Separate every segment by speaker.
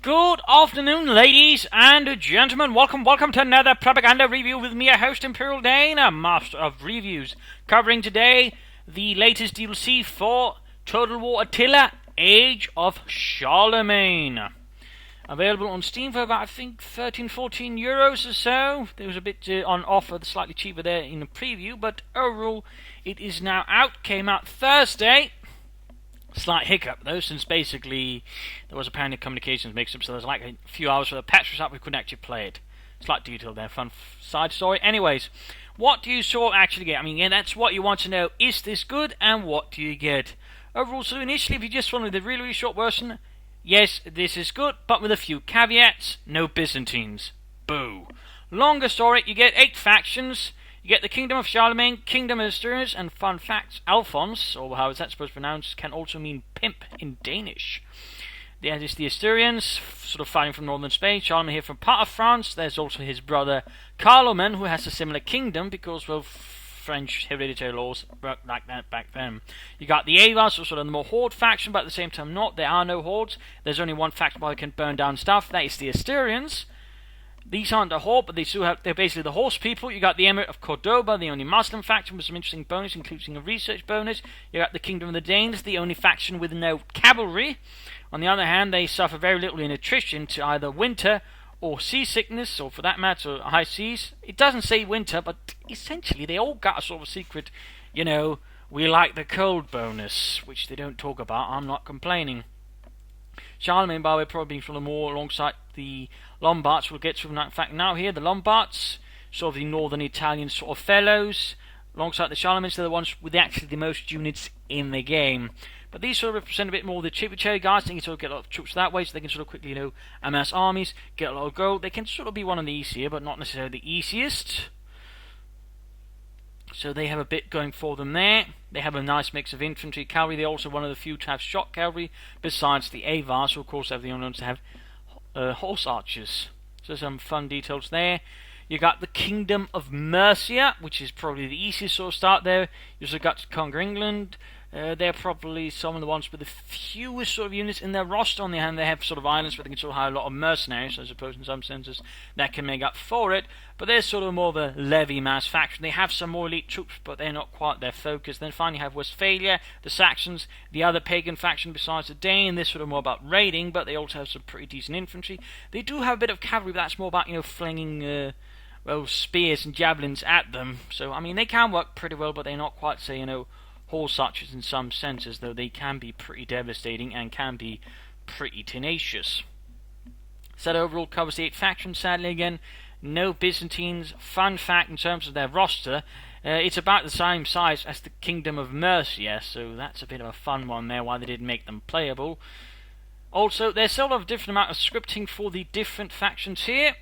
Speaker 1: Good afternoon, ladies and gentlemen. Welcome to another Propaganda Review with me, your host, Imperial Dane, a master of reviews. Covering today the latest DLC for Total War Attila, Age of Charlemagne. Available on Steam for about, I think, 13-14 euros or so. There was a bit on offer, slightly cheaper there in the preview, but overall it is now out. Came out Thursday. Slight hiccup though, since basically there was apparently communications mix-up, so there's like a few hours for the patch was up, we couldn't actually play it. Slight detail there, fun side story. Anyways, what do you sort of actually get? I mean, yeah, that's what you want to know. Is this good, and what do you get? Overall, so initially, if you just wanted the really short version, yes, this is good, but with a few caveats. No Byzantines. Boo. Longer story, you get 8 factions. You get the Kingdom of Charlemagne, Kingdom of Asturias, and fun facts, Alphonse, or how is that supposed to be pronounced, can also mean pimp in Danish. There is the Asturians, sort of fighting from northern Spain. Charlemagne here from part of France. There's also his brother Carloman, who has a similar kingdom, because, well, French hereditary laws worked like that back then. You got the Avars, so sort of the more horde faction, but at the same time not. There are no hordes. There's only one faction where you can burn down stuff. That is the Asturians. These aren't a horde, but they're basically the horse people. You got the Emirate of Cordoba, the only Muslim faction with some interesting bonus, including a research bonus. You got the Kingdom of the Danes, the only faction with no cavalry. On the other hand, they suffer very little in attrition to either winter or seasickness, or for that matter, high seas. It doesn't say winter, but essentially they all got a sort of secret, we like the cold bonus, which they don't talk about. I'm not complaining. Charlemagne, by the way, probably being sort of more alongside the Lombards. We'll get to them. In fact, now here, the Lombards, sort of the northern Italian sort of fellows, alongside the Charlemagnes, they're the ones with actually the most units in the game. But these sort of represent a bit more the tributary guys. They can sort of get a lot of troops that way, so they can sort of quickly, amass armies, get a lot of gold. They can sort of be one of the easier, but not necessarily the easiest. So they have a bit going for them there. They have a nice mix of infantry, cavalry. They're also one of the few to have shot cavalry, besides the Avars, who of course have the only ones to have horse archers. So some fun details there. You got the Kingdom of Mercia, which is probably the easiest sort of start there. You also got to conquer England. They're probably some of the ones with the fewest sort of units in their roster. On the other hand, they have sort of islands where they can sort of hire a lot of mercenaries, I suppose, in some senses, that can make up for it. But they're sort of more of a levy mass faction. They have some more elite troops, but they're not quite their focus. Then finally you have Westphalia, the Saxons, the other pagan faction besides the Dane. They're sort of more about raiding, but they also have some pretty decent infantry. They do have a bit of cavalry, but that's more about, flinging spears and javelins at them. So, I mean, they can work pretty well, but they're not quite, say, horse archers in some senses, though they can be pretty devastating and can be pretty tenacious. So that overall covers the 8 factions. Sadly, again, no Byzantines. Fun fact in terms of their roster, it's about the same size as the Kingdom of Mercia, so that's a bit of a fun one there, why they didn't make them playable. Also, there's sort of a different amount of scripting for the different factions here.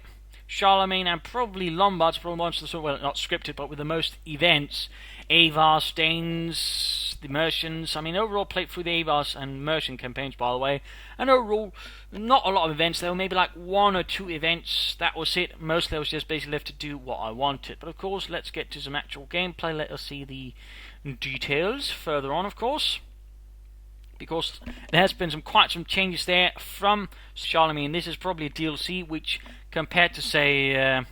Speaker 1: Charlemagne and probably Lombards, probably ones that well, not scripted, but with the most events. Avars, Danes, the Mercians. I mean, overall, played through the Avars and Mercian campaigns, by the way. And overall, not a lot of events. There were maybe like 1 or 2 events. That was it. Mostly I was just basically left to do what I wanted. But of course, let's get to some actual gameplay. Let us see the details further on, of course. Because there has been quite some changes there from Charlemagne. This is probably a DLC which, compared to, say,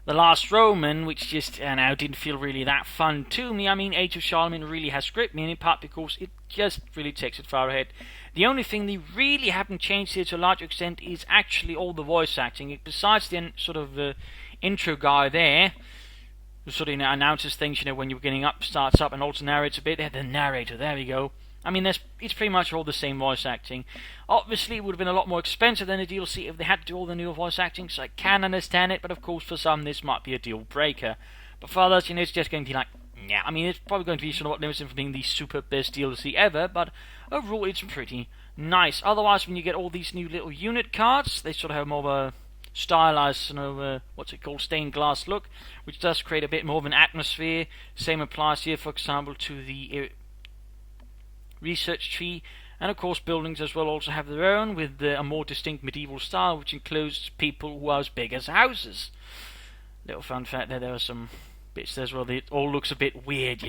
Speaker 1: The Last Roman, which just now didn't feel really that fun to me. I mean, Age of Charlemagne really has gripped me, in part because it just really takes it far ahead. The only thing they really haven't changed here to a large extent is actually all the voice acting. Besides the sort of intro guy there, who sort of announces things, when you're getting up, starts up, and also narrates a bit. The narrator, there we go. I mean, it's pretty much all the same voice acting. Obviously, it would have been a lot more expensive than a DLC if they had to do all the new voice acting, so I can understand it, but of course, for some, this might be a deal breaker. But for others, it's just going to be like, yeah, I mean, it's probably going to be somewhat limited from being the super best DLC ever, but overall, it's pretty nice. Otherwise, when you get all these new little unit cards, they sort of have more of a stylized, stained glass look, which does create a bit more of an atmosphere. Same applies here, for example, to the research tree, and of course buildings as well also have their own, with a more distinct medieval style, which includes people who are as big as houses. Little fun fact there are some bits there as well. It all looks a bit weird,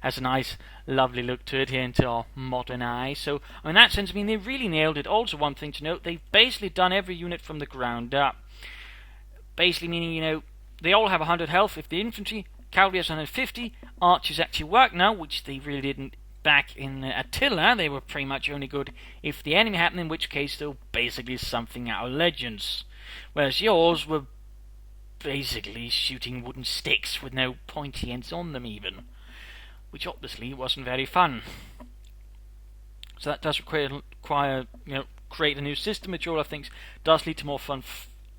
Speaker 1: has a nice, lovely look to it here into our modern eye. So, in that sense, they really nailed it. Also, one thing to note, they've basically done every unit from the ground up. Basically meaning, they all have 100 health. If the infantry, cavalry has 150, archers actually work now, which they really didn't back in Attila. They were pretty much only good if the enemy happened, in which case they're basically something out of Legends. Whereas yours were basically shooting wooden sticks with no pointy ends on them even, which obviously wasn't very fun. So that does require create a new system, which all I think does lead to more fun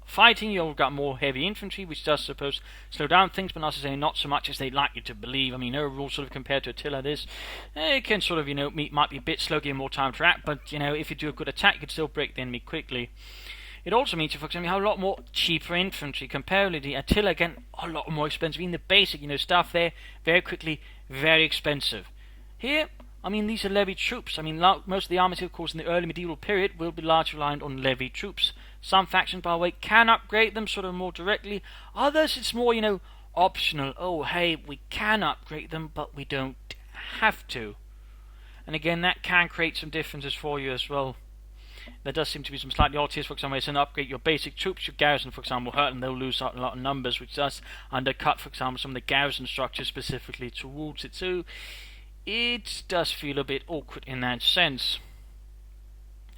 Speaker 1: fighting. You've got more heavy infantry, which does suppose slow down things, but not so much as they'd like you to believe. Overall, sort of compared to Attila, it can sort of might be a bit slow, give more time to act, but if you do a good attack, you can still break the enemy quickly. It also means, for example, you have a lot more cheaper infantry. Comparatively, Attila, again, a lot more expensive. The basic, stuff there, very quickly, very expensive. Here, these are levied troops. Most of the armies, of course, in the early medieval period will be largely reliant on levied troops. Some factions, by the way, can upgrade them sort of more directly. Others, it's more, optional. Oh, hey, we can upgrade them, but we don't have to. And again, that can create some differences for you as well. There does seem to be some slightly oddities. For example, it's an upgrade your basic troops, your garrison, for example, hurt, and they'll lose out a lot of numbers, which does undercut, for example, some of the garrison structure specifically towards it. So it does feel a bit awkward in that sense.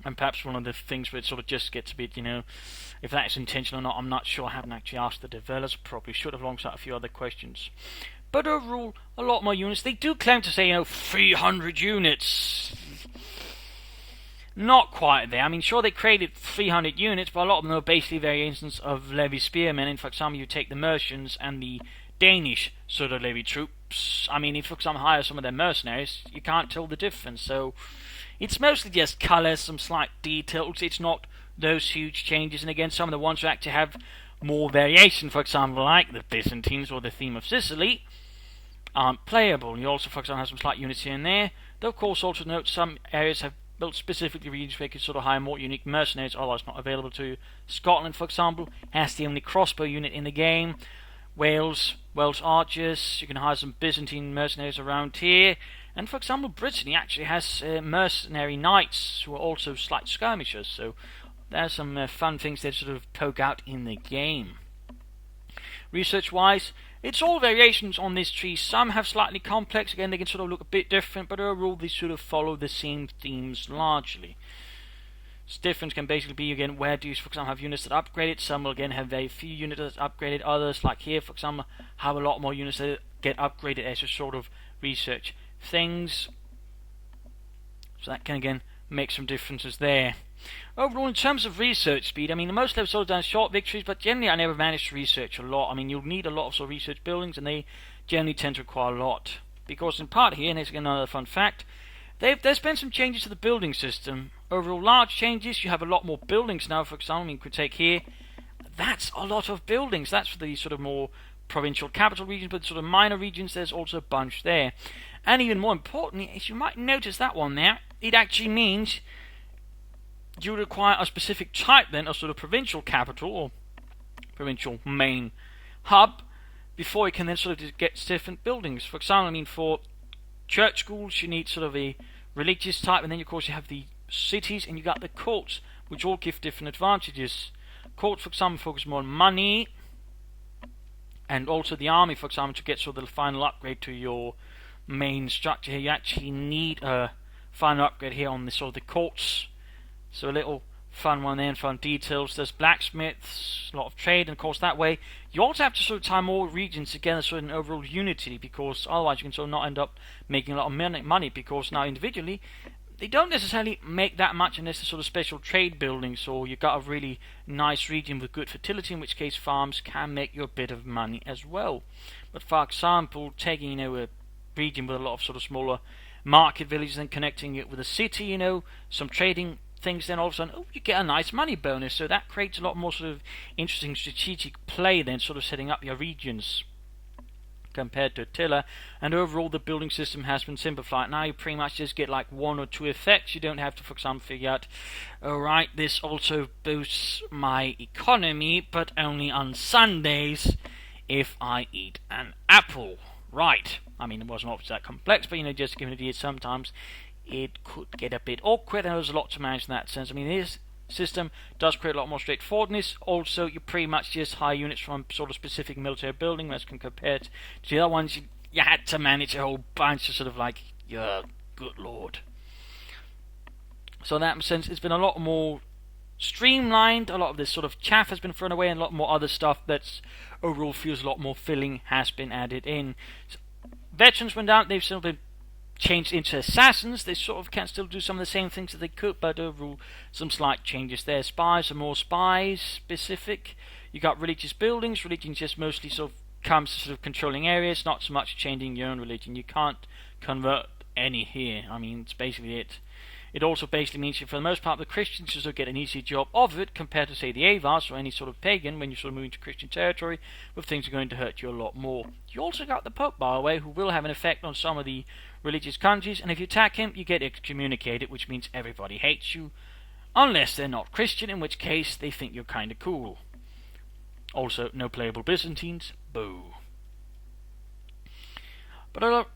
Speaker 1: And perhaps one of the things where it sort of just gets a bit, if that is intentional or not, I'm not sure. I haven't actually asked the developers. Probably should have, alongside a few other questions. But overall, a lot more units. They do claim to say, 300 units. Not quite there. Sure, they created 300 units, but a lot of them are basically variations of levy spearmen. And for example, you take the Mercians and the Danish sort of levy troops. If, for example, hire some of their mercenaries, you can't tell the difference. So it's mostly just colours, some slight details. It's not those huge changes. And again, some of the ones who actually have more variation, for example, like the Byzantines or the Theme of Sicily, aren't playable. You also, for example, have some slight units here and there. Though, of course, also note some areas have built specifically regions where you can sort of hire more unique mercenaries, otherwise not available to you. Scotland, for example, has the only crossbow unit in the game. Welsh archers, you can hire some Byzantine mercenaries around here. And for example, Brittany actually has mercenary knights who are also slight skirmishers, so there's some fun things they sort of poke out in the game. Research-wise, it's all variations on this tree. Some have slightly complex, again they can sort of look a bit different, but overall they sort of follow the same themes largely. This difference can basically be, again, where do you, for example, have units that upgrade it. Some will, again, have very few units that upgraded. Others, like here, for example, have a lot more units that get upgraded as you sort of research things. So that can, again, make some differences there. Overall, in terms of research speed, most levels sort of done short victories, but generally I never managed to research a lot. You'll need a lot of sort of research buildings, and they generally tend to require a lot. Because in part here, and here's again another fun fact, there's been some changes to the building system. Overall, large changes. You have a lot more buildings now, for example. You could take here. That's a lot of buildings. That's for the sort of more provincial capital regions, but sort of minor regions, there's also a bunch there. And even more importantly, as you might notice that one there, it actually means you require a specific type then of sort of provincial capital or provincial main hub before you can then sort of get different buildings. For example, for church schools you need sort of a religious type, and then of course you have the cities and you got the courts, which all give different advantages. Courts, for example, focus more on money, and also the army, for example, to get sort of the final upgrade to your main structure here, you actually need a final upgrade here on the sort of the courts. So a little fun one there and fun details. There's blacksmiths, a lot of trade, and of course that way you also have to sort of tie more regions together so in overall unity, because otherwise you can sort of not end up making a lot of money, because now individually they don't necessarily make that much unless there's sort of special trade buildings, or you've got a really nice region with good fertility, in which case farms can make you a bit of money as well. But for example, taking a region with a lot of sort of smaller market villages and connecting it with a city, some trading things, then all of a sudden, you get a nice money bonus. So that creates a lot more sort of interesting strategic play then, sort of setting up your regions compared to Attila. And overall the building system has been simplified. Now you pretty much just get like one or two effects. You don't have to, for example, figure out, alright, this also boosts my economy, but only on Sundays. if I eat an apple? Right. I mean, it wasn't obviously that complex, but just to give an idea, sometimes it could get a bit awkward, and there's a lot to manage in that sense. I mean, this system does create a lot more straightforwardness. Also, you pretty much just hire units from sort of specific military building, as compared to the other ones. You had to manage a whole bunch of sort of like, yeah, good lord. So in that sense, it's been a lot more streamlined. A lot of this sort of chaff has been thrown away, and a lot more other stuff that's overall feels a lot more filling has been added in. So, veterans went out, they've sort of been changed into assassins. They sort of can still do some of the same things that they could, but overall some slight changes there. Spies are more spies specific. You got religious buildings. Religion just mostly sort of comes to sort of controlling areas, not so much changing your own religion. You can't convert any here. I mean, it's basically it. It also basically means that for the most part the Christians just get an easy job of it compared to, say, the Avars or any sort of pagan. When you sort of move into Christian territory, where things are going to hurt you a lot more. You also got the Pope, by the way, who will have an effect on some of the religious countries, and if you attack him, you get excommunicated, which means everybody hates you, unless they're not Christian, in which case they think you're kind of cool. Also, no playable Byzantines. Boo. But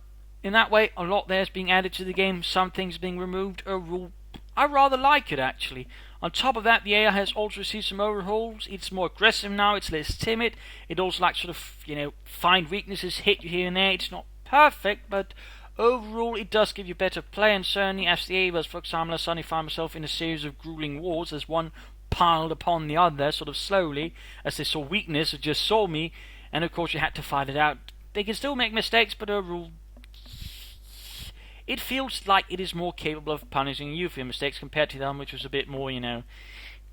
Speaker 1: in that way, a lot there's being added to the game, some things being removed. Overall, I rather like it, actually. On top of that, the AI has also received some overhauls. It's more aggressive now, it's less timid. It also likes sort of, find weaknesses, hit you here and there. It's not perfect, but overall it does give you better play, and certainly as the Avars, for example, I suddenly find myself in a series of grueling wars as one piled upon the other, sort of slowly, as they saw weakness or just saw me, and of course you had to fight it out. They can still make mistakes, but overall it feels like it is more capable of punishing you for your mistakes compared to them, which was a bit more,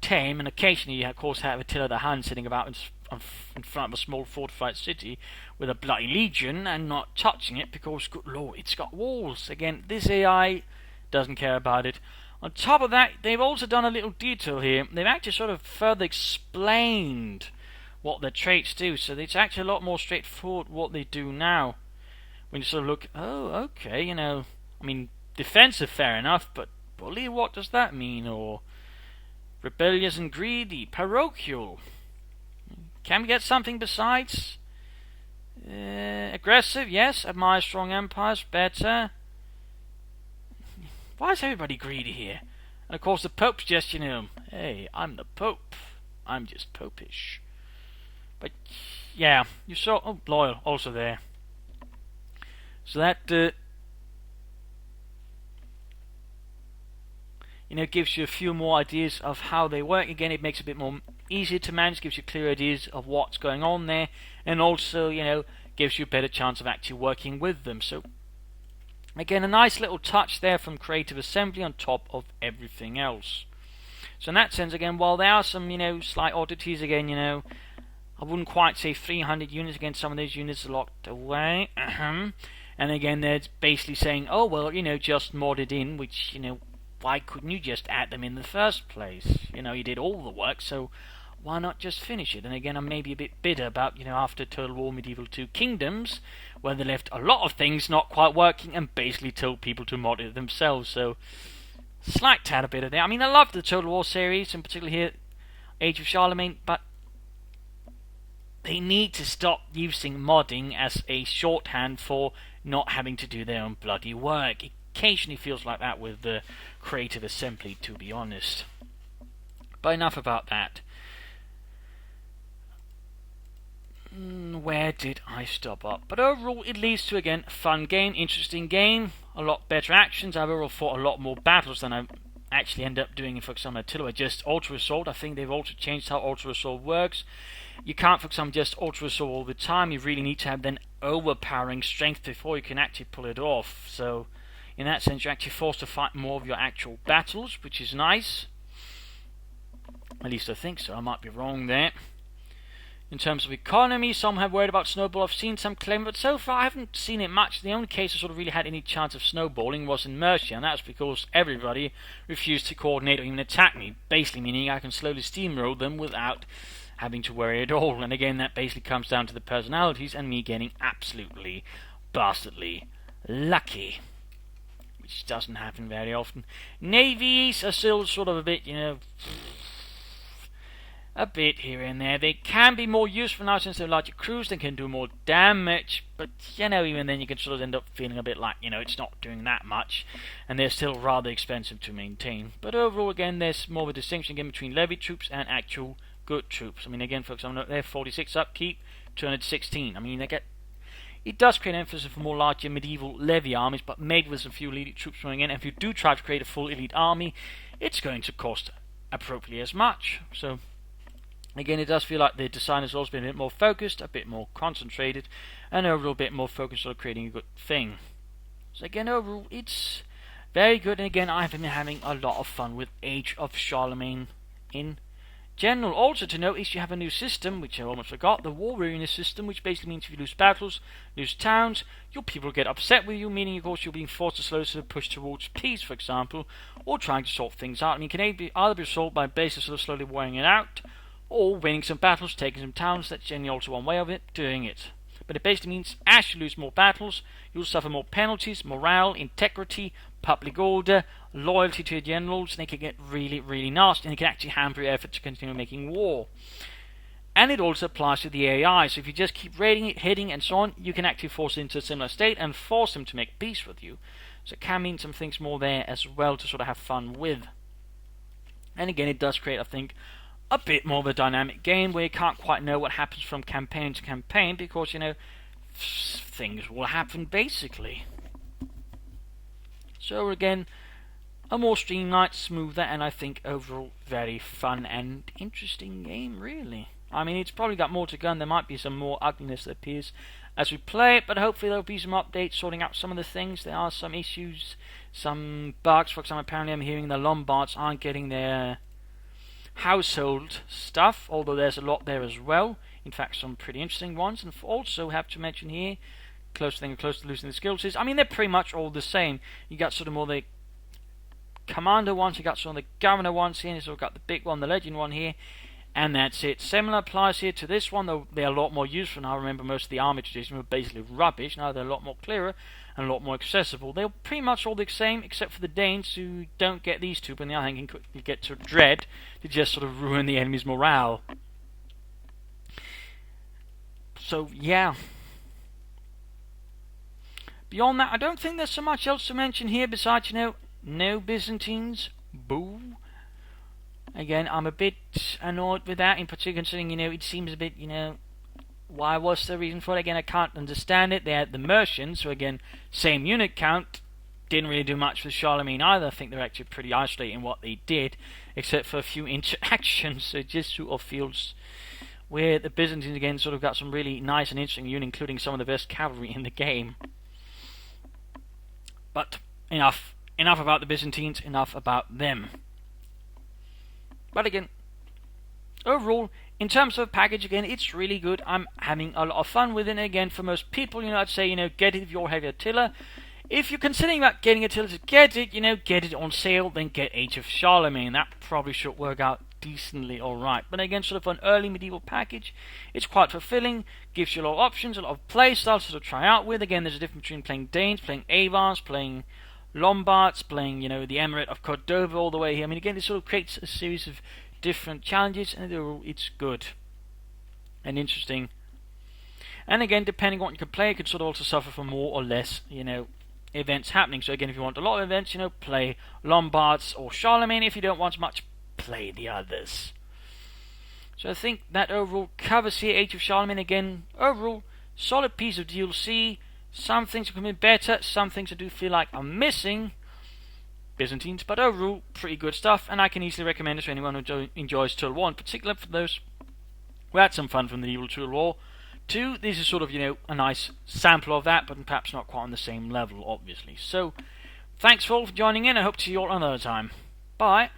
Speaker 1: tame. And occasionally you, of course, have Attila the Hun sitting about in front of a small fortified city with a bloody legion and not touching it because, good lord, it's got walls. Again, this AI doesn't care about it. On top of that, they've also done a little detail here. They've actually sort of further explained what their traits do, so it's actually a lot more straightforward what they do now. When you sort of look, oh, okay, I mean, defensive, fair enough, but bully, what does that mean? Or rebellious and greedy, parochial. Can we get something besides? Aggressive, yes. Admire strong empires, better. Why is everybody greedy here? And of course the Pope's just, hey, I'm the Pope. I'm just popish. But, yeah, you saw, oh, loyal, also there. So that, gives you a few more ideas of how they work. Again, it makes it a bit more easier to manage, gives you clear ideas of what's going on there, and also, gives you a better chance of actually working with them. So, again, a nice little touch there from Creative Assembly on top of everything else. So in that sense, again, while there are some, slight oddities, again, I wouldn't quite say 300 units. Again, some of those units are locked away. And again, they're basically saying, oh, well, just mod it in, which, why couldn't you just add them in the first place? You did all the work, so why not just finish it? And again, I'm maybe a bit bitter about, after Total War Medieval 2 Kingdoms, where they left a lot of things not quite working and basically told people to mod it themselves. So, slight tad a bit of there. I mean, I love the Total War series, and particularly here, Age of Charlemagne, but they need to stop using modding as a shorthand for not having to do their own bloody work. It occasionally feels like that with the Creative Assembly, to be honest. But enough about that. Where did I stop up? But overall, it leads to, again, a fun game, interesting game, a lot better actions. I've overall fought a lot more battles than I actually end up doing, for example, Attila. Just Ultra Assault. I think they've also changed how Ultra Assault works. You can't, for example, just Ultra Assault all the time. You really need to have then overpowering strength before you can actually pull it off. So, in that sense, you're actually forced to fight more of your actual battles, which is nice. At least I think so. I might be wrong there. In terms of economy, some have worried about snowball. I've seen some claim, but so far I haven't seen it much. The only case I sort of really had any chance of snowballing was in Mercia, and that's because everybody refused to coordinate or even attack me, basically meaning I can slowly steamroll them without having to worry at all. And again, that basically comes down to the personalities and me getting absolutely bastardly lucky, which doesn't happen very often. Navies are still sort of a bit, a bit here and there. They can be more useful now since they're larger crews. They can do more damage, but even then you can sort of end up feeling a bit like, it's not doing that much, and they're still rather expensive to maintain. But overall, again, there's more of a distinction again between levy troops and actual good troops. Again, for example, they're 46 upkeep, 216. It does create emphasis for more larger medieval levy armies, but made with some few elite troops running in. And if you do try to create a full elite army, it's going to cost appropriately as much. So again, it does feel like the design has also been a bit more focused, a bit more concentrated, and overall a bit more focused on creating a good thing. So again, overall, it's very good. And again, I've been having a lot of fun with Age of Charlemagne in general. Also to note is you have a new system, which I almost forgot, the war weariness system, which basically means if you lose battles, lose towns, your people will get upset with you, meaning of course you're being forced to slowly sort of push towards peace, for example, or trying to sort things out. It can either be solved by basically sort of slowly wearing it out, or winning some battles, taking some towns. That's generally also one way of doing it. But it basically means as you lose more battles, you'll suffer more penalties, morale, integrity, public order, loyalty to your generals, and they can get really, really nasty, and it can actually hamper your effort to continue making war. And it also applies to the AI, so if you just keep raiding it, hitting, and so on, you can actually force it into a similar state and force them to make peace with you. So it can mean some things more there as well to sort of have fun with. And again, it does create, I think, a bit more of a dynamic game where you can't quite know what happens from campaign to campaign because, things will happen basically. So again, a more streamlined, smoother, and I think overall very fun and interesting game, really. It's probably got more to go, and there might be some more ugliness that appears as we play it, but hopefully there'll be some updates sorting out some of the things. There are some issues, some bugs. For example, apparently I'm hearing the Lombards aren't getting their household stuff, although there's a lot there as well. In fact, some pretty interesting ones. And also have to mention here, close to losing the skills is, they're pretty much all the same. You got sort of more the commander ones, you got sort of the governor ones here, and you've got the big one, the legend one here, and that's it. Similar applies here to this one, though they're a lot more useful now. I remember most of the army traditions were basically rubbish. Now they're a lot more clearer and a lot more accessible. They're pretty much all the same, except for the Danes, who don't get these two, but on the other hand can quickly get to dread to just sort of ruin the enemy's morale. So yeah. Beyond that, I don't think there's so much else to mention here besides, no Byzantines. Boo. Again, I'm a bit annoyed with that, in particular considering, it seems a bit, why was the reason for it? Again, I can't understand it. They had the Mercians, so again, same unit count, didn't really do much with Charlemagne either. I think they're actually pretty isolated in what they did, except for a few interactions. So it just sort of feels weird. The Byzantines, again, sort of got some really nice and interesting units, including some of the best cavalry in the game. But enough about the Byzantines, enough about them. But again, overall, in terms of package, again, it's really good. I'm having a lot of fun with it. Again, for most people, I'd say, get it if you're heavy Attila. If you're considering about getting Attila to get it on sale, then get Age of Charlemagne. That probably should work out decently alright. But again, sort of an early medieval package, it's quite fulfilling, gives you a lot of options, a lot of play styles to try out with. Again, there's a difference between playing Danes, playing Avars, playing Lombards, playing, the Emirate of Cordova all the way here. Again, it sort of creates a series of different challenges, and overall it's good and interesting. And again, depending on what you can play, it can sort of also suffer from more or less, events happening. So again, if you want a lot of events, play Lombards or Charlemagne. If you don't want much, play the others. So I think that overall covers here Age of Charlemagne. Again, overall, solid piece of DLC. Some things have been better, some things I do feel like I'm missing. Byzantines, but overall, pretty good stuff, and I can easily recommend it to anyone who enjoys Total War, in particular for those who had some fun from the medieval Total War 2. This is sort of, a nice sample of that, but perhaps not quite on the same level, obviously. So, thanks for all for joining in. I hope to see you all another time. Bye.